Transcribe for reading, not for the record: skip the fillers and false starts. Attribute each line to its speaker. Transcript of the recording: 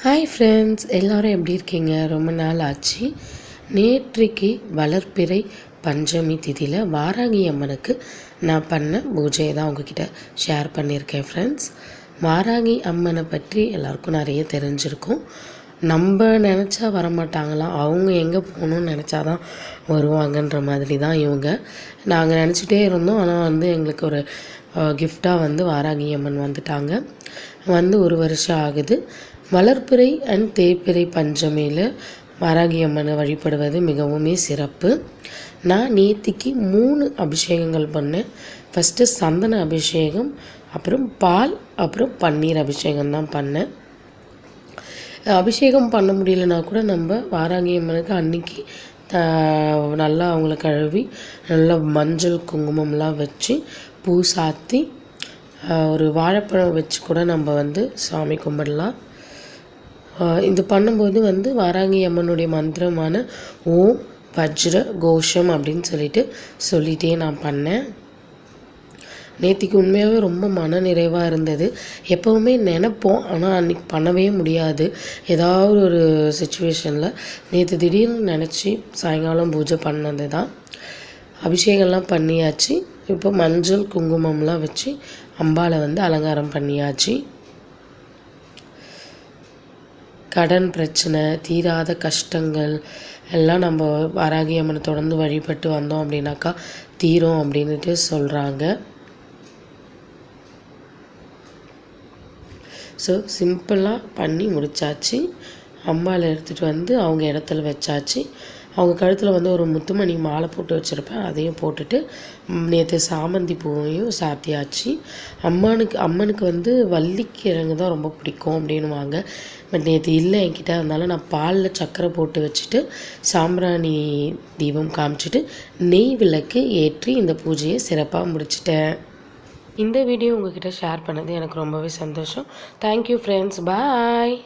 Speaker 1: Hi friends, எல்லோரும் எப்படி இருக்கீங்க? ரொம்ப நாள் ஆச்சு. நேற்றைக்கு வளர்ப்பிறை பஞ்சமி திதியில் வாராகி அம்மனுக்கு நான் பண்ண பூஜையை தான் உங்ககிட்ட ஷேர் பண்ணியிருக்கேன் ஃப்ரெண்ட்ஸ். வாராகி அம்மனை பற்றி எல்லாருக்கும் நிறைய தெரிஞ்சிருக்கும். நம்ம நினச்சா வரமாட்டாங்களாம், அவங்க எங்கே போகணுன்னு நினச்சா தான் வருவாங்கன்ற மாதிரி தான் இவங்க. நாங்கள் நினச்சிட்டே இருந்தோம், ஆனால் எங்களுக்கு ஒரு கிஃப்டாக வாராகி அம்மன் வந்துட்டாங்க. ஒரு வருஷம் ஆகுது. வளர்ப்பிறை அண்ட் தேய்பிறை பஞ்சமியில் வாராகி அம்மனை வழிபடுவது மிகவுமே சிறப்பு. நான் நேத்திக்கு 3 அபிஷேகங்கள் பண்ணேன். ஃபஸ்ட்டு சந்தன அபிஷேகம், அப்புறம் பால், அப்புறம் பன்னீர் அபிஷேகம் தான் பண்ணேன். அபிஷேகம் பண்ண முடியலனா கூட நம்ம வாராகி அம்மனுக்கு அன்றைக்கி நல்லா அவங்கள கழுவி நல்லா மஞ்சள் குங்குமம்லாம் வச்சு பூ சாத்தி ஒரு வாழைப்பழம் வச்சு கூட நம்ம சாமி கும்பிடலாம். இது பண்ணும்போது வாராகி அம்மனுடைய மந்திரமான ஓம் வஜ்ர கோஷம் அப்படின்னு சொல்லிகிட்டே நான் பண்ணேன். நேற்றுக்கு உண்மையாகவே ரொம்ப மன நிறைவாக இருந்தது. எப்போவுமே நினைப்போம், ஆனால் அன்றைக்கி பண்ணவே முடியாது. ஏதாவது ஒரு சுச்சுவேஷனில் நேற்று திடீர்னு நினச்சி சாயங்காலம் பூஜை பண்ணது தான். அபிஷேகம்லாம் பண்ணியாச்சு. இப்போ மஞ்சள் குங்குமம்லாம் வச்சு அம்பாவை அலங்காரம் பண்ணியாச்சு. கடன் பிரச்சனை, தீராத கஷ்டங்கள் எல்லாம் நம்ம வாராகி அம்மனை தொடர்ந்து வழிபட்டு வந்தோம் அப்படின்னாக்கா தீரும் அப்படின்ட்டு சொல்கிறாங்க. ஸோ சிம்பிளாக பண்ணி முடித்தாச்சு. அம்பாவை எடுத்துகிட்டு அவங்க இடத்துல வச்சாச்சு. அவங்க கழுத்தில் ஒரு முத்துமணி மாலை போட்டு வச்சுருப்பேன், அதையும் போட்டுட்டு நேற்று சாமந்தி பூவையும் சாத்தியாச்சு. அம்மனுக்கு வள்ளிக்கிழங்கு தான் ரொம்ப பிடிக்கும் அப்படின்வாங்க. பட் நேற்று இல்லை என்கிட்ட, அதனால நான் பாலில் சர்க்கரை போட்டு வச்சுட்டு சாம்பிராணி தீபம் காமிச்சிட்டு நெய் விளக்கு ஏற்றி இந்த பூஜையை சிறப்பாக முடிச்சிட்டேன். இந்த வீடியோ உங்ககிட்ட ஷேர் பண்ணது எனக்கு ரொம்பவே சந்தோஷம். தேங்க்யூ ஃப்ரெண்ட்ஸ், பாய்.